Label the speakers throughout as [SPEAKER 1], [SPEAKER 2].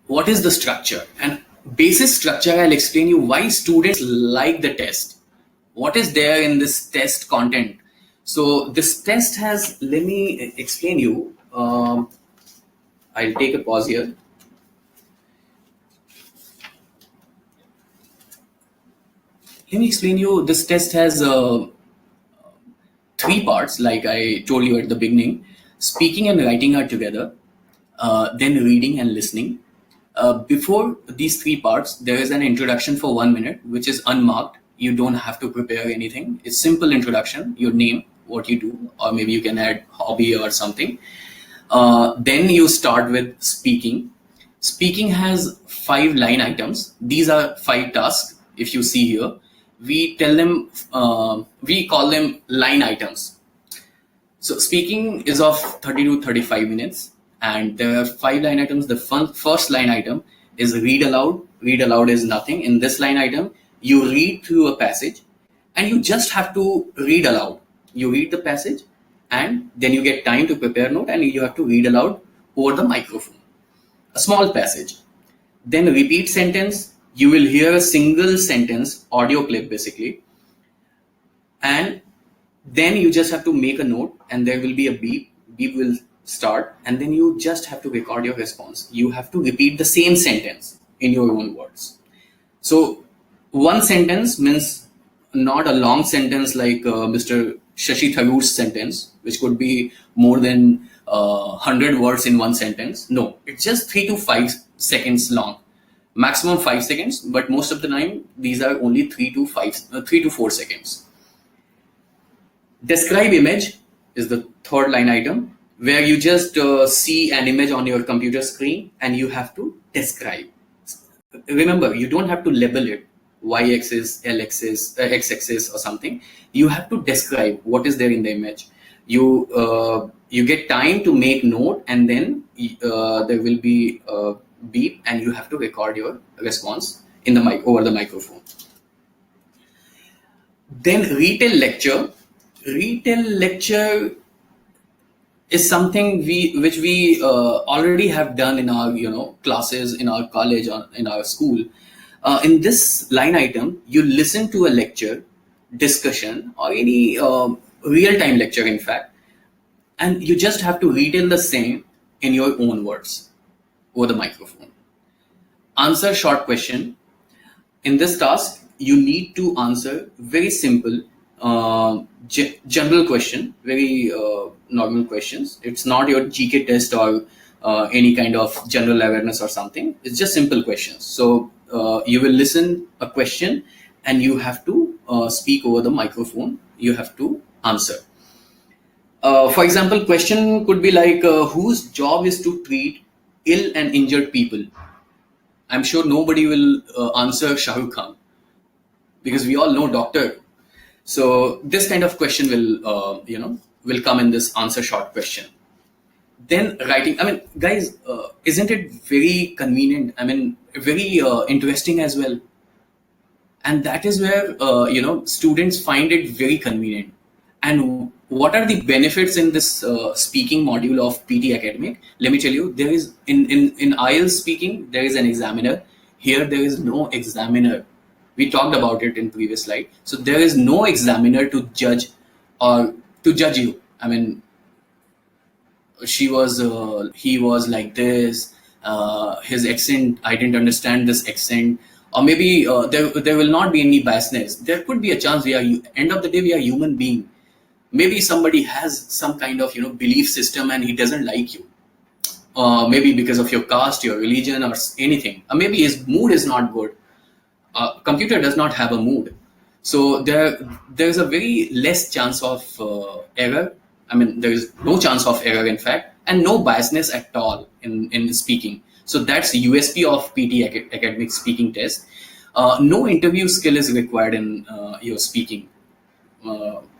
[SPEAKER 1] what is the structure, and basis structure, I'll explain you why students like the test. What is there in this test content? So this test has, let me explain you. I'll take a pause here. Let me explain you. This test has three parts, like I told you at the beginning. Speaking and writing are together, then reading and listening. Before these three parts, there is an introduction for 1 minute, which is unmarked. You don't have to prepare anything. It's simple introduction, your name, what you do, or maybe you can add hobby or something. Then you start with speaking. Speaking has 5 line items. These are 5 tasks. If you see here, we call them line items. So speaking is of 30 to 35 minutes, and there are 5 line items. The first line item is read aloud. Read aloud is nothing. In this line item, you read through a passage, and you just have to read aloud. You read the passage, and then you get time to prepare note, and you have to read aloud over the microphone. A small passage. Then repeat sentence. You will hear a single sentence, audio clip basically, and then you just have to make a note, and there will be a beep. Beep will start, and then you just have to record your response. You have to repeat the same sentence in your own words. So one sentence means not a long sentence like Mr. Shashi Tharoor's sentence, which could be more than 100 words in one sentence. No, it's just 3 to 5 seconds long, maximum 5 seconds, but most of the time these are only 3 to 4 seconds. Describe image is the third line item, where you just see an image on your computer screen and you have to describe. Remember, you don't have to label it y-axis, l-axis, x-axis or something. You have to describe what is there in the image. You get time to make note, and then there will be a beep, and you have to record your response in the over the microphone. Then retell lecture. Retell lecture is something which we already have done in our classes, in our college, or in our school. In this line item, you listen to a lecture, discussion, or any real-time lecture, in fact, and you just have to retell the same in your own words over the microphone. Answer short question. In this task, you need to answer very simple general question, very normal questions. It's not your GK test or any kind of general awareness or something. It's just simple questions. So you will listen a question, and you have to speak over the microphone. You have to answer. For example, question could be like, whose job is to treat ill and injured people? I'm sure nobody will answer Shah Rukh Khan, because we all know doctor. So this kind of question will come in this answer short question. Then writing. I mean, guys, isn't it very convenient? I mean, very interesting as well. And that is where students find it very convenient. And what are the benefits in this speaking module of PT Academic? Let me tell you. There is in IELTS speaking, there is an examiner. Here there is no examiner. We talked about it in previous slide. So there is no examiner to judge you. I mean, he was like this. His accent, I didn't understand this accent. Or maybe there will not be any biasness. There could be a chance. End of the day, we are human being. Maybe somebody has some kind of belief system, and he doesn't like you. Maybe because of your caste, your religion, or anything. Or maybe his mood is not good. Computer does not have a mood, so there's a very less chance of error. I mean, there is no chance of error, in fact, and no biasness at all in speaking. So that's the USP of PT Academic speaking test. No interview skill is required in your speaking,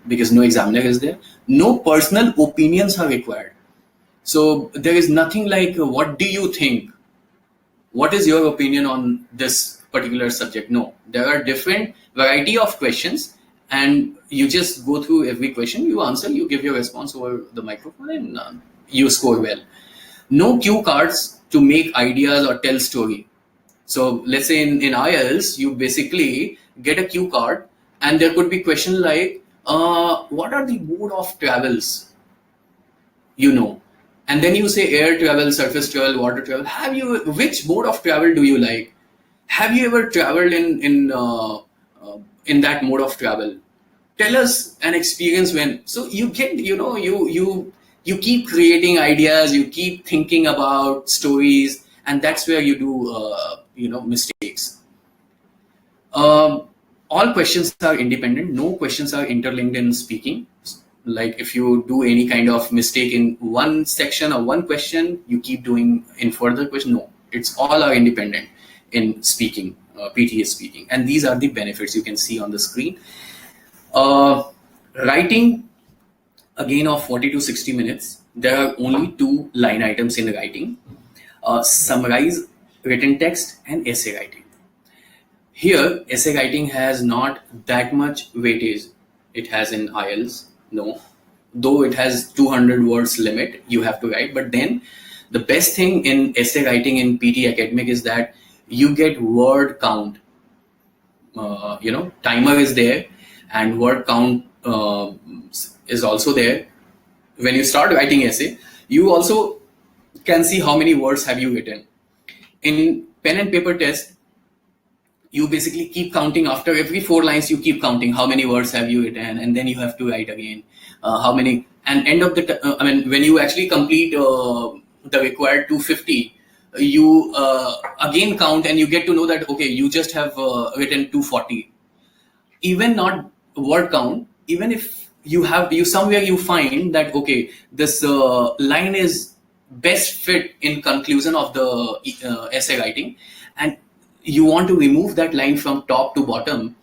[SPEAKER 1] because no examiner is there. No personal opinions are required. So there is nothing like, what do you think? What is your opinion on this particular subject? No, there are different variety of questions, and you just go through every question, you answer, you give your response over the microphone, and you score well. No cue cards to make ideas or tell story. So let's say in IELTS, you basically get a cue card, and there could be question like, what are the mode of travels, and then you say air travel, surface travel, water travel. Which mode of travel do you like? Have you ever traveled in that mode of travel? Tell us an experience when. So you get, you keep creating ideas, you keep thinking about stories, and that's where you do mistakes. All questions are independent. No questions are interlinked in speaking. Like if you do any kind of mistake in one section or one question, you keep doing in further question. No, it's all are independent in speaking, PTE speaking. And these are the benefits you can see on the screen. Writing, again, of 40 to 60 minutes. There are only 2 line items in writing. Summarize written text and essay writing. Here, essay writing has not that much weightage it has in IELTS, no. Though it has 200 words limit you have to write, but then the best thing in essay writing in PT Academic is that you get word count. Timer is there, and word count is also there. When you start writing essay, you also can see how many words have you written. In pen and paper test, you basically keep counting. After every 4 lines, you keep counting how many words have you written, and then you have to write again how many. And end of the when you actually complete the required 250, you again count, and you get to know that okay, you just have written 240. Even not word count, even if you somewhere you find that okay, this line is best fit in conclusion of the essay writing, and you want to remove that line from top to bottom,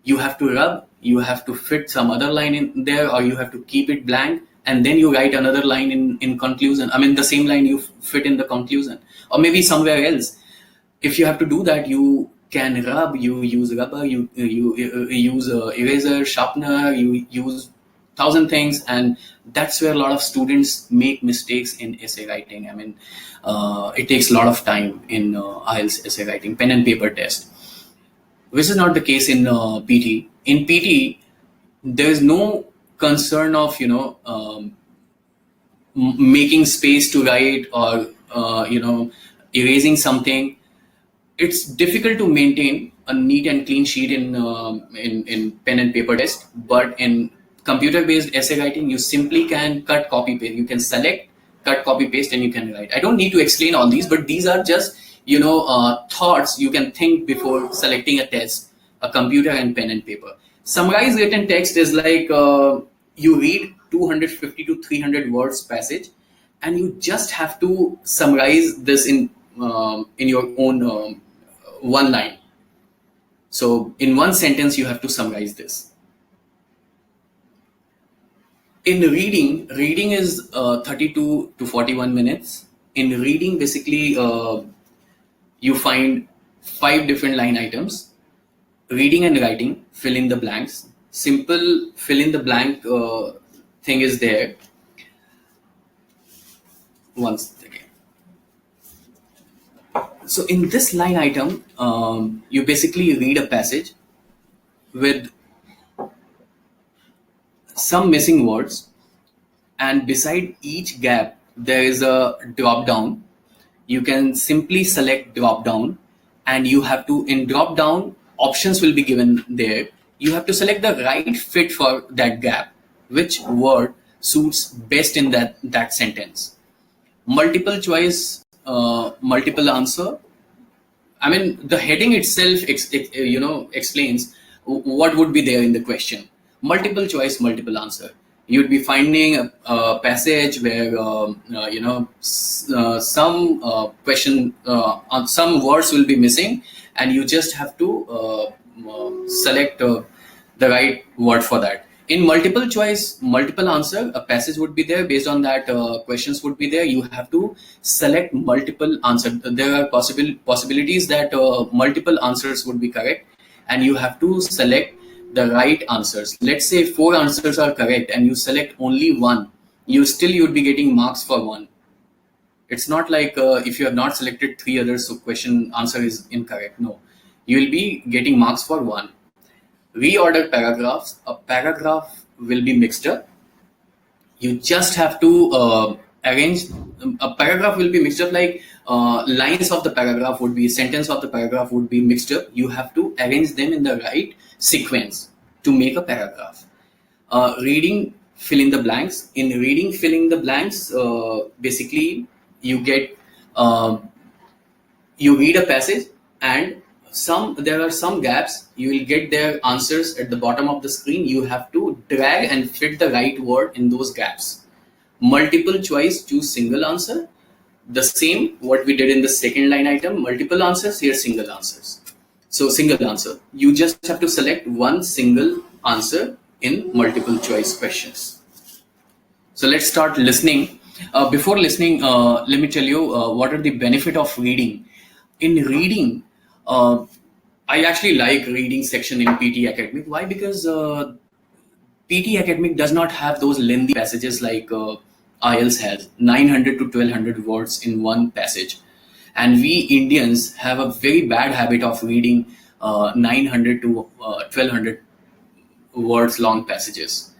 [SPEAKER 1] you have to rub, you have to fit some other line in there, or you have to keep it blank, and then you write another line in conclusion. The same line you fit in the conclusion, or maybe somewhere else. If you have to do that, you can rub, you use rubber, you use eraser, sharpener, you use 1,000 things, and that's where a lot of students make mistakes in essay writing. It takes a lot of time in IELTS essay writing, pen and paper test, which is not the case in PT. In PT, there is no concern of making space to write, or erasing something. It's difficult to maintain a neat and clean sheet in pen and paper test, but in computer-based essay writing, you simply can cut, copy, paste. You can select, cut, copy, paste, and you can write. I don't need to explain all these, but these are just thoughts you can think before selecting a test, a computer and pen and paper. Summarized written text is like you read 250 to 300 words passage, and you just have to summarize this in your own one line. So in one sentence, you have to summarize this. In reading is 32 to 41 minutes. In reading, basically, you find 5 different line items. Reading and writing, fill in the blanks. Simple fill in the blank thing is there. Once again. So in this line item, you basically read a passage with some missing words, and beside each gap there is a drop down. You can simply select drop down, and you have to, in drop down, options will be given there. You have to select the right fit for that gap, which word suits best in that sentence. Multiple choice, multiple answer. The heading itself explains what would be there in the question. Multiple choice, multiple answer. You'd be finding a passage where some question, some words will be missing, and you just have to select the right word for that. In multiple choice, multiple answer, a passage would be there. Based on that, questions would be there. You have to select multiple answer. There are possibilities that multiple answers would be correct, and you have to select the right answers. Let's say 4 answers are correct, and you select only one. You'd be getting marks for one. It's not like if you have not selected three others, so question answer is incorrect. No, you will be getting marks for one. Reorder paragraphs. A paragraph will be mixed up. You just have to arrange. A paragraph will be mixed up, like lines of the paragraph would be, sentence of the paragraph would be mixed up. You have to arrange them in the right sequence to make a paragraph. Reading, fill in the blanks. In reading, filling the blanks, basically you get you read a passage, and there are some gaps. You will get their answers at the bottom of the screen. You have to drag and fit the right word in those gaps. Multiple choice, choose single answer. The same what we did in the second line item. Multiple answers, here single answers. So single answer, you just have to select one single answer in multiple choice questions. So let's start listening. Before listening, let me tell you what are the benefit of reading. In reading, I actually like reading section in PTE Academic. Why? Because PTE Academic does not have those lengthy passages like IELTS has, 900 to 1200 words in one passage. And we Indians have a very bad habit of reading 900 to 1200 words long passages.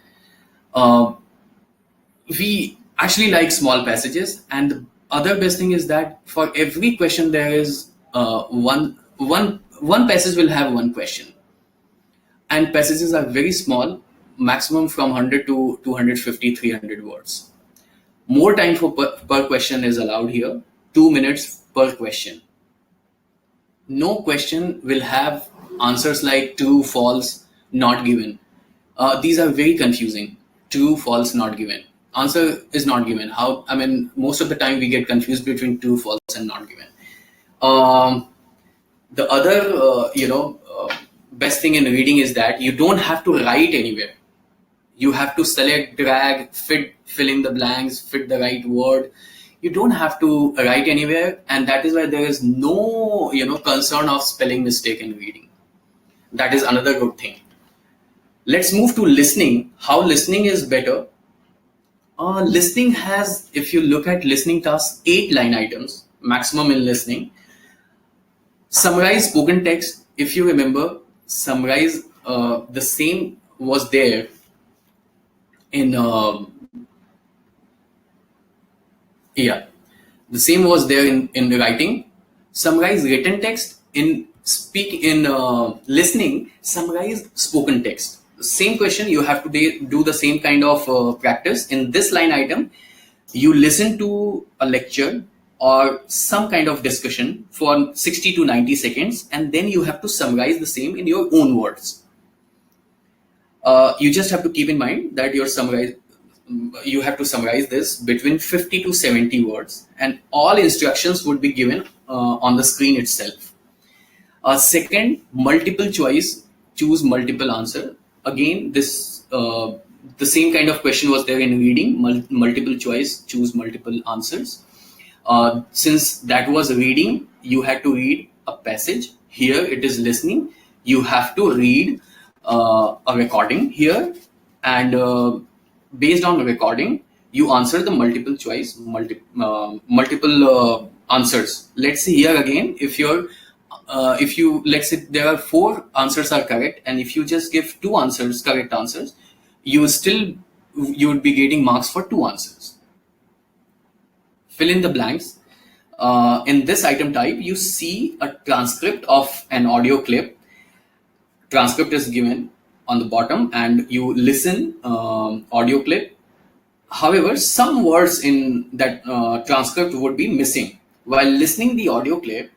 [SPEAKER 1] We actually like small passages, and the other best thing is that for every question there is one passage will have one question, and passages are very small, maximum from 100 to 250, 300 words. More time for per question is allowed here, 2 minutes per question. No question will have answers like true, false, not given. These are very confusing. True, false, not given. Answer is not given. Most of the time we get confused between true, false, and not given. The other, best thing in reading is that you don't have to write anywhere. You have to select, drag, fill in the blanks, fit the right word. You don't have to write anywhere, and that is why there is no, concern of spelling mistake in reading. That is another good thing. Let's move to listening. How listening is better. Listening has, if you look at listening tasks, 8 line items maximum in listening. Summarize spoken text. If you remember, summarize, the same was there in the same was there in writing. Summarize written text. In listening, summarize spoken text. Same question, you have to do the same kind of practice. In this line item, you listen to a lecture or some kind of discussion for 60 to 90 seconds, and then you have to summarize the same in your own words. You just have to keep in mind that you have to summarize this between 50 to 70 words, and all instructions would be given on the screen itself. Second, multiple choice, choose multiple answer. Again, this the same kind of question was there in reading, multiple choice, choose multiple answers. Since that was reading, you had to read a passage. Here it is listening. You have to read a recording here, and based on the recording, you answer the multiple choice, multiple answers. Let's see here again. If you let's say there are 4 answers are correct, and if you just give 2 answers, correct answers, you would be getting marks for 2 answers. Fill in the blanks. In this item type, you see a transcript of an audio clip. Transcript is given on the bottom, and you listen audio clip. However, some words in that transcript would be missing. While listening the audio clip,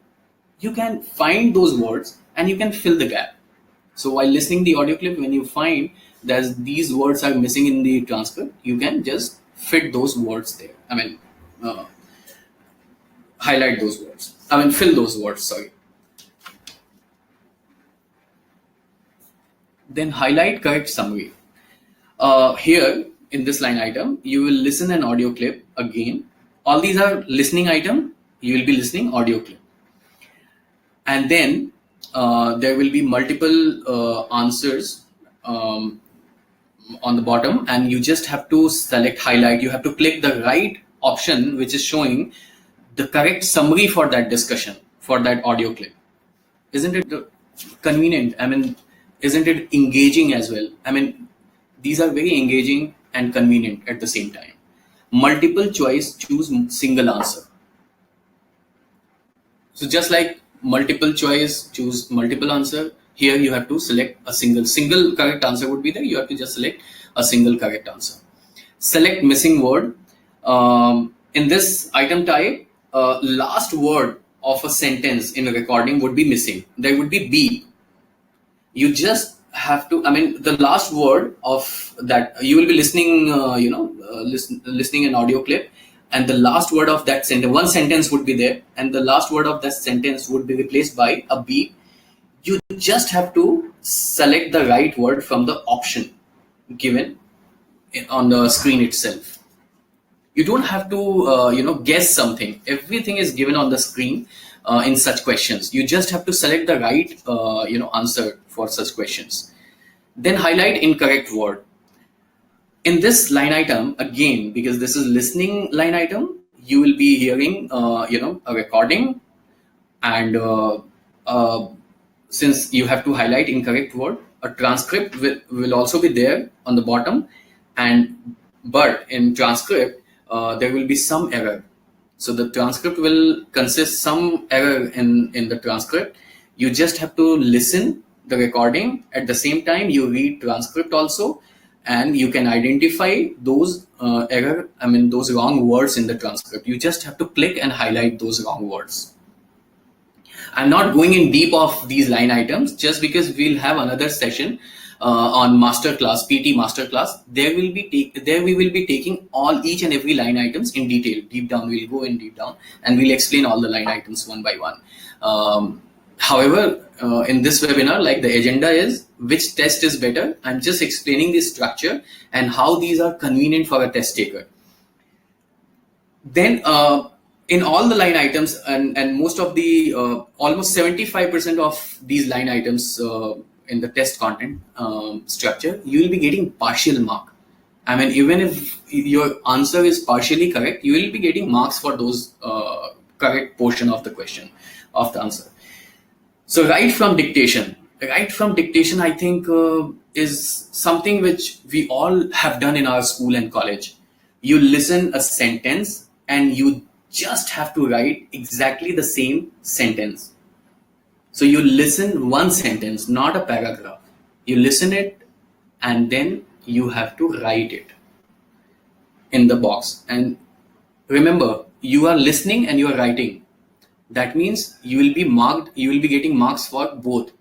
[SPEAKER 1] you can find those words and you can fill the gap. So while listening the audio clip, when you find that these words are missing in the transcript, you can just fit those words there. Highlight those words. Fill those words, sorry. Then highlight correct summary. Here in this line item, you will listen an audio clip again. All these are listening item. You will be listening audio clip. And then there will be multiple answers on the bottom, and you just have to select highlight. You have to click the right option which is showing the correct summary for that discussion, for that audio clip. Isn't it convenient? I mean, isn't it engaging as well? I mean, these are very engaging and convenient at the same time. Multiple choice, choose single answer. So just like multiple choice, choose multiple answer, here you have to select a single correct answer would be there. You have to just select a single correct answer. Select missing word. In this item type, last word of a sentence in a recording would be missing. There would be B. You just have to, I mean, the last word of that, you will be listening, listening an audio clip, and the last word of that sentence, one sentence would be there, and the last word of that sentence would be replaced by a B. You just have to select the right word from the option given on the screen itself. You don't have to, guess something. Everything is given on the screen in such questions. You just have to select the right, answer for such questions. Then highlight incorrect word. In this line item, again, because this is listening line item, you will be hearing, a recording, and since you have to highlight incorrect word, a transcript will also be there on the bottom, but in transcript there will be some error. So the transcript will consist some error in the transcript. You just have to listen the recording, at the same time you read transcript also, and you can identify those those wrong words in the transcript. You just have to click and highlight those wrong words. I'm not going in deep of these line items, just because we'll have another session on masterclass, PT masterclass. There we will be taking each and every line items in detail, deep down. We'll go in deep down and we'll explain all the line items one by one. However, in this webinar, like, the agenda is which test is better. I'm just explaining the structure and how these are convenient for a test taker. Then in all the line items, and most of the almost 75% of these line items in the test content structure, you will be getting partial mark. I mean, even if your answer is partially correct, you will be getting marks for those correct portion of the question, of the answer. So right from dictation, I think is something which we all have done in our school and college. You listen a sentence and you just have to write exactly the same sentence. So you listen one sentence, not a paragraph. You listen it and then you have to write it in the box. And remember, you are listening and you are writing. That means you will be getting marks for both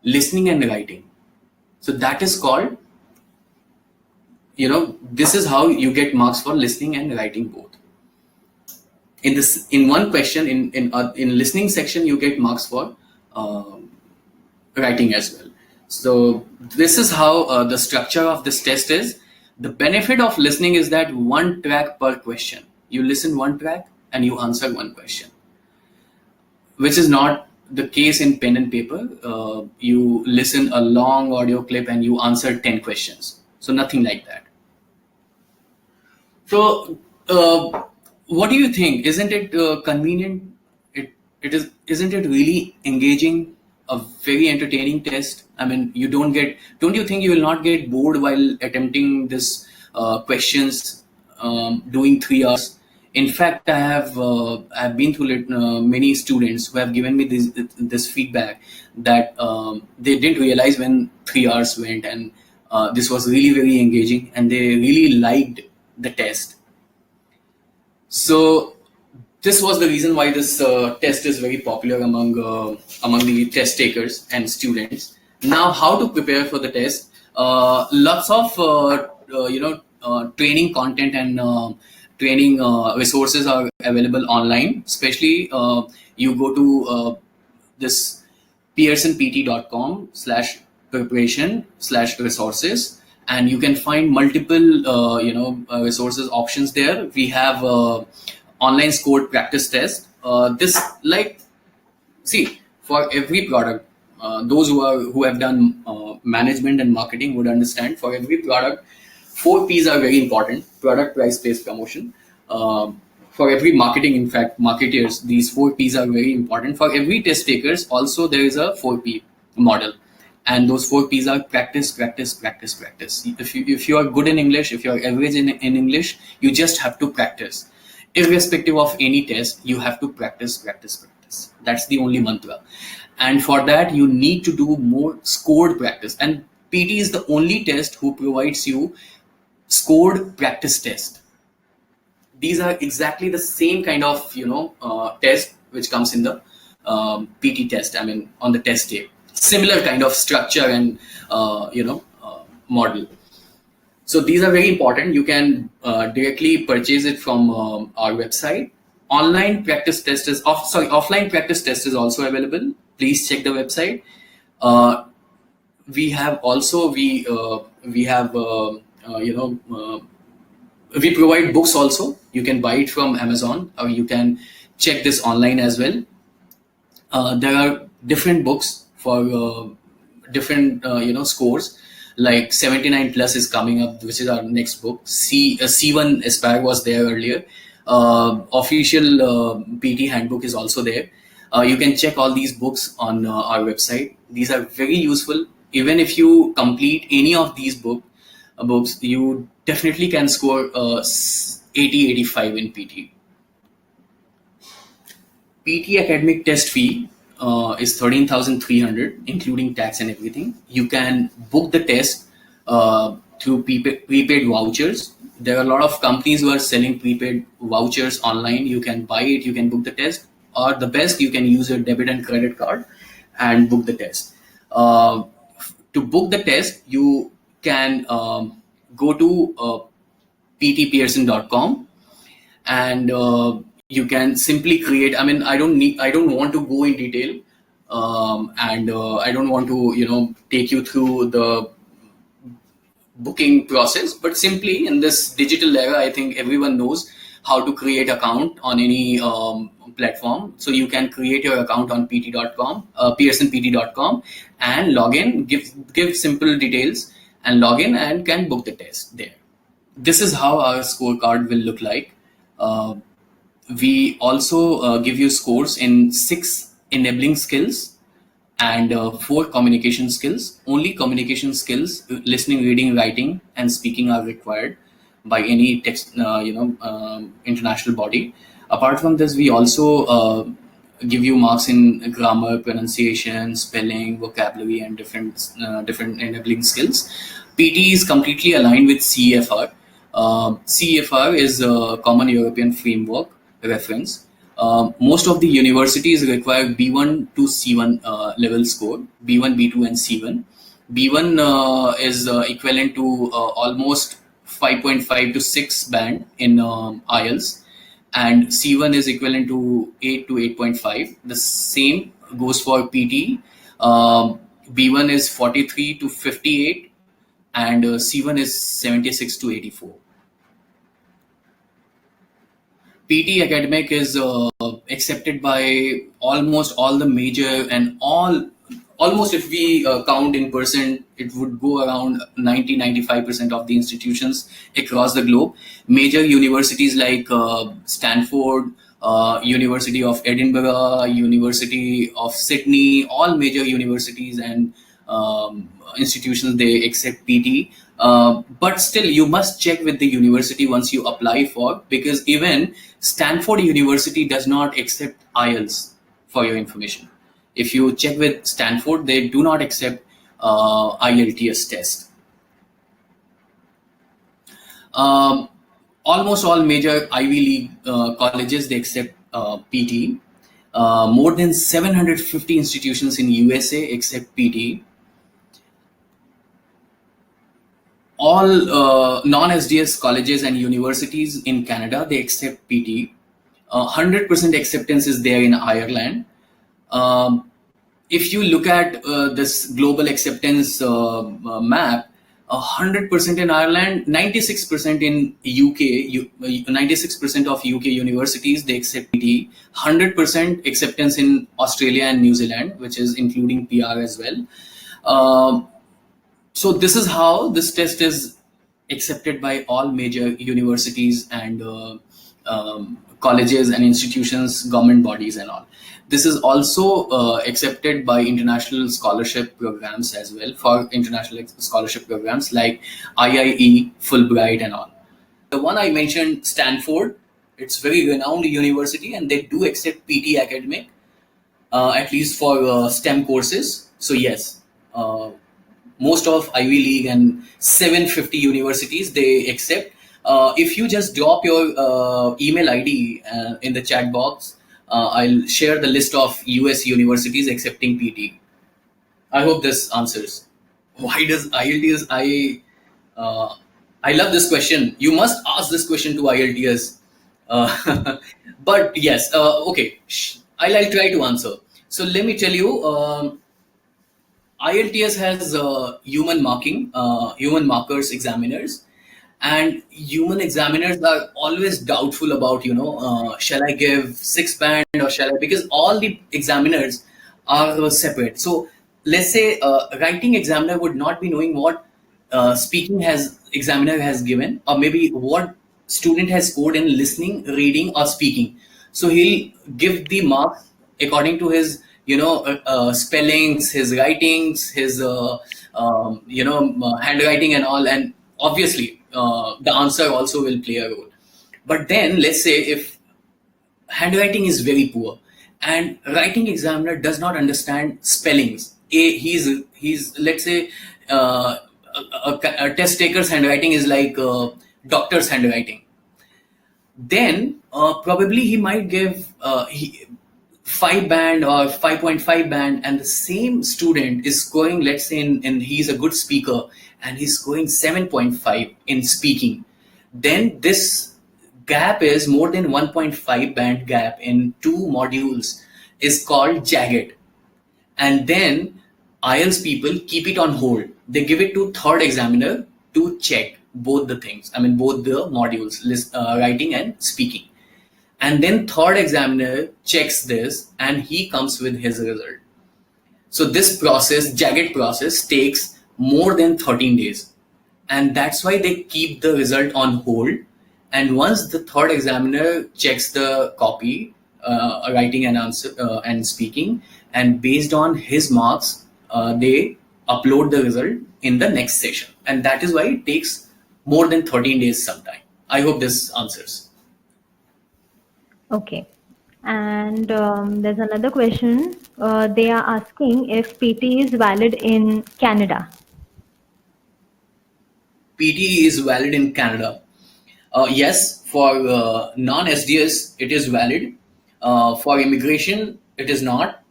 [SPEAKER 1] listening and writing. So that is called, this is how you get marks for listening and writing both. In one question, in listening section, you get marks for writing as well. So this is how the structure of this test is. The benefit of listening is that one track per question. You listen one track and you answer one question, which is not the case in pen and paper. You listen a long audio clip and you answer 10 questions. So nothing like that. So what do you think? Isn't it convenient? Isn't it really engaging? A very entertaining test. I mean, don't you think you will not get bored while attempting this questions, doing 3 hours? In fact, I've been through many students who have given me this feedback that they didn't realize when 3 hours went, and this was really very engaging and they really liked the test. So this was the reason why this test is very popular among the test takers and students. Now, how to prepare for the test? Lots of training content and training resources are available online. Especially you go to this pearsonpt.com/preparation/resources, and you can find multiple resources options there. We have online scored practice test. For every product, those who have done management and marketing would understand. For every product, 4 P's are very important: product, price, place, promotion. for every marketing, in fact, marketers, these 4 Ps are very important. For every test takers, also there is a 4P model. And those 4 Ps are practice, practice, practice, practice. If you are good in English, if you are average in English, you just have to practice. Irrespective of any test, you have to practice, practice, practice. That's the only mantra. And for that, you need to do more scored practice. And PT is the only test who provides you scored practice test. These are exactly the same kind of test which comes in the PT test. I mean, on the test tape, similar kind of structure and model. So these are very important. You can directly purchase it from our website. Online practice test is offline practice test is also available. Please check the website. We have also we provide books also. You can buy it from Amazon, or you can check this online as well. There are different books for different scores. Like 79 plus is coming up, which is our next book. C1 Aspire was there earlier. Official PT handbook is also there. You can check all these books on our website. These are very useful. Even if you complete any of these books, you definitely can score 80, 85 in PT. PT academic test fee is 13,300, including tax and everything. You can book the test through prepaid vouchers. There are a lot of companies who are selling prepaid vouchers online. You can buy it, you can book the test, or the best, you can use your debit and credit card and book the test. To book the test, you can go to ptpearson.com, and you can simply create. I mean, I don't want to go in detail, and I don't want to take you through the booking process, but simply in this digital era, I think everyone knows how to create account on any platform. So you can create your account on pt.com, pearsonpt.com, and log in, give simple details, and log in and can book the test there. This is how our scorecard will look like. We also give you scores in 6 enabling skills and 4 communication skills. Only communication skills, listening, reading, writing, and speaking are required by any international body. Apart from this, we also give you marks in grammar, pronunciation, spelling, vocabulary, and different enabling skills. PT is completely aligned with CEFR. CEFR is a Common European Framework reference. Most of the universities require B1 to C1 level score, B1, B2, and C1. B1 is equivalent to almost 5.5 to 6 band in IELTS, and C1 is equivalent to 8 to 8.5. The same goes for PT. B1 is 43 to 58, and C1 is 76 to 84. PT academic is accepted by almost all the major and almost, if we count in percent, it would go around 90-95% of the institutions across the globe. Major universities like Stanford, University of Edinburgh, University of Sydney, all major universities and institutions, they accept PT. But still, you must check with the university once you apply for, because even Stanford University does not accept IELTS, for your information. If you check with Stanford, they do not accept IELTS test. Almost all major Ivy League colleges, they accept PT. More than 750 institutions in USA accept PT. All non-SDS colleges and universities in Canada, they accept PT. 100% acceptance is there in Ireland. If you look at this global acceptance map, 100% in Ireland, 96% in UK, 96% of UK universities, they accept PT. 100% acceptance in Australia and New Zealand, which is including PR as well. So this is how this test is accepted by all major universities and colleges and institutions, government bodies, and all. This is also accepted by international scholarship programs as well, for international scholarship programs like IIE, Fulbright, and all. The one I mentioned, Stanford, it's very renowned university, and they do accept PT academic, at least for STEM courses. So yes, uh, most of Ivy League and 750 universities, they accept. If you just drop your email ID in the chat box, I'll share the list of US universities accepting PT. I hope this answers. Why does IELTS? Uh, I love this question. You must ask this question to IELTS. But yes, okay. I'll try to answer. So let me tell you. IELTS has human markers examiners, and human examiners are always doubtful about, shall I give 6 band or shall I, because all the examiners are separate. So let's say writing examiner would not be knowing what speaking has examiner has given, or maybe what student has scored in listening, reading, or speaking. So he'll give the marks according to his spellings, his writings, his handwriting and all, and obviously the answer also will play a role. But then let's say if handwriting is very poor and writing examiner does not understand spellings, he's let's say a test taker's handwriting is like doctor's handwriting, then probably he might give 5 band or 5.5 band, and the same student is scoring, let's say in he's a good speaker and he's scoring 7.5 in speaking. Then this gap is more than 1.5 band gap in two modules is called jagged. And then IELTS people keep it on hold. They give it to third examiner to check both the things. I mean, both the modules, writing and speaking. And then third examiner checks this and he comes with his result. So this process, jagged process, takes more than 13 days. And that's why they keep the result on hold. And once the third examiner checks the copy, writing and answer and speaking, and based on his marks, they upload the result in the next session. And that is why it takes more than 13 days sometime. I hope this answers.
[SPEAKER 2] Okay. And there's another question. They are asking if PT is valid in Canada.
[SPEAKER 1] PTE is valid in Canada. Yes, for non-SDS, it is valid. For immigration, it is not.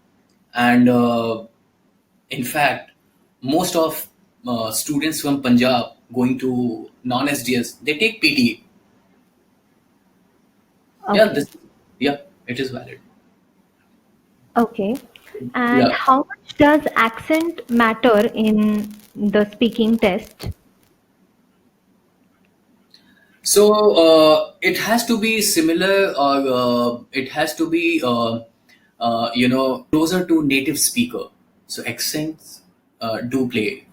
[SPEAKER 1] And in fact, most of students from Punjab going to non-SDS, they take PTE.
[SPEAKER 2] Okay.
[SPEAKER 1] Yeah, it is valid.
[SPEAKER 2] Okay. And
[SPEAKER 1] Yeah.
[SPEAKER 2] how much does accent matter in the speaking test?
[SPEAKER 1] So it has to be similar, or it has to be closer to native speaker. So accents do play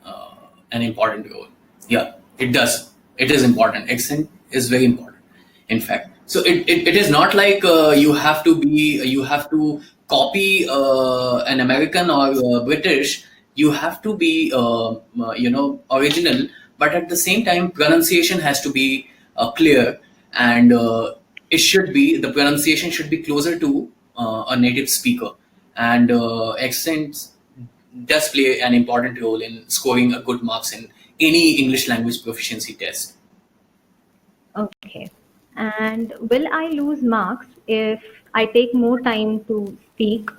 [SPEAKER 1] an important role. Yeah, it does. It is important. Accent is very important, in fact. So it is not like you have to copy an American or British. You have to be original, but at the same time pronunciation has to be clear, and the pronunciation should be closer to a native speaker, and accents does play an important role in scoring a good marks in any English language proficiency test.
[SPEAKER 2] Okay. And will I lose marks if I take more time to speak?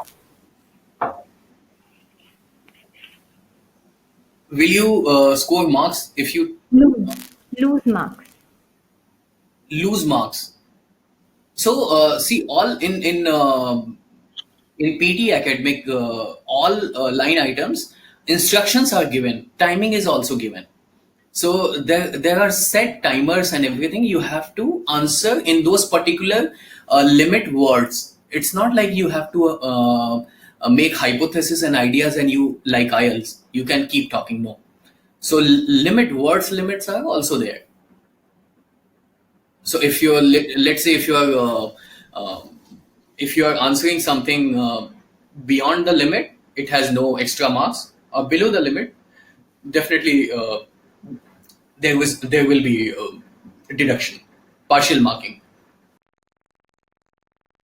[SPEAKER 1] Will you score marks if you
[SPEAKER 2] Lose marks.
[SPEAKER 1] lose marks? So see, all in PT academic, all line items, instructions are given. Timing is also given. So there are set timers and everything. You have to answer in those particular limit words. It's not like you have to make hypothesis and ideas, and you like IELTS. You can keep talking. No. So limits are also there. So if you're let's say if you are answering something beyond the limit, it has no extra marks. Or below the limit, definitely there will be deduction, partial marking.